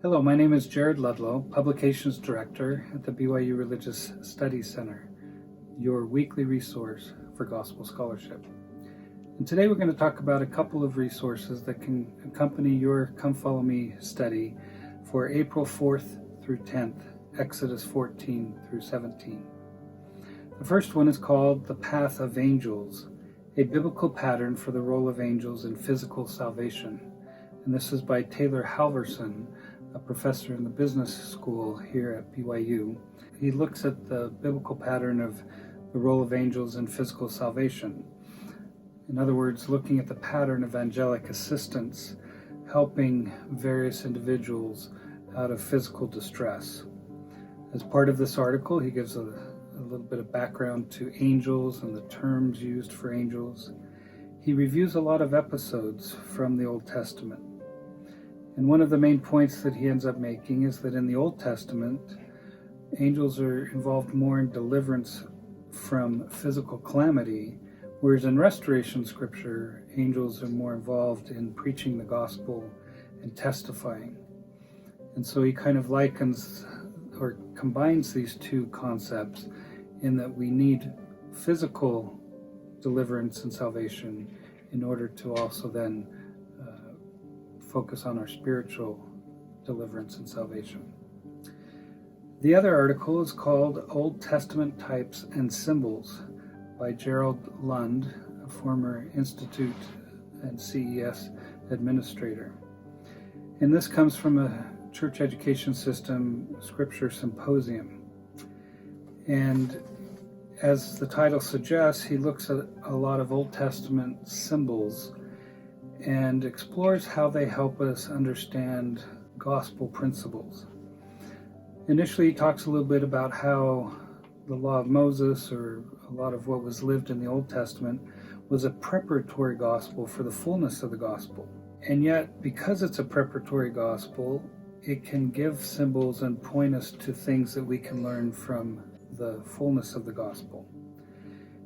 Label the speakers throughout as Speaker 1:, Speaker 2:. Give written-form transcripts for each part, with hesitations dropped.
Speaker 1: Hello, my name is Jared Ludlow, Publications Director at the BYU Religious Studies Center, your weekly resource for gospel scholarship. And today we're going to talk about a couple of resources that can accompany your Come Follow Me study for April 4th through 10th, Exodus 14 through 17. The first one is called The Path of Angels, a biblical pattern for the role of angels in physical salvation. And this is by Taylor Halverson, a professor in the business school here at BYU. He looks at the biblical pattern of the role of angels in physical salvation. In other words, looking at the pattern of angelic assistance, helping various individuals out of physical distress. As part of this article, he gives a little bit of background to angels and the terms used for angels. He reviews a lot of episodes from the Old Testament. And one of the main points that he ends up making is that in the Old Testament, angels are involved more in deliverance from physical calamity, whereas in Restoration Scripture, angels are more involved in preaching the gospel and testifying. And so he kind of likens or combines these two concepts in that we need physical deliverance and salvation in order to also then focus on our spiritual deliverance and salvation. The other article is called Old Testament Types and Symbols by Gerald Lund, a former Institute and CES administrator. And this comes from a church education system scripture symposium. And as the title suggests, he looks at a lot of Old Testament symbols and explores how they help us understand gospel principles. Initially, he talks a little bit about how the law of Moses, or a lot of what was lived in the Old Testament, was a preparatory gospel for the fullness of the gospel. And yet, because it's a preparatory gospel, it can give symbols and point us to things that we can learn from the fullness of the gospel.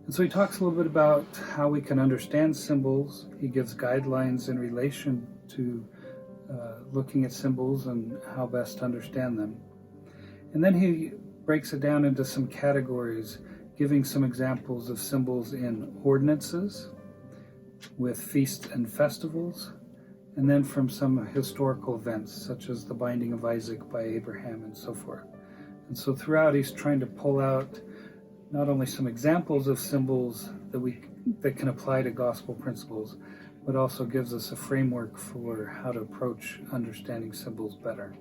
Speaker 1: And so he talks a little bit about how we can understand symbols. He gives guidelines in relation to looking at symbols and how best to understand them. And then he breaks it down into some categories, giving some examples of symbols in ordinances, with feasts and festivals, and then from some historical events, such as the binding of Isaac by Abraham and so forth. And so throughout, he's trying to pull out not only some examples of symbols that can apply to gospel principles, but also gives us a framework for how to approach understanding symbols better.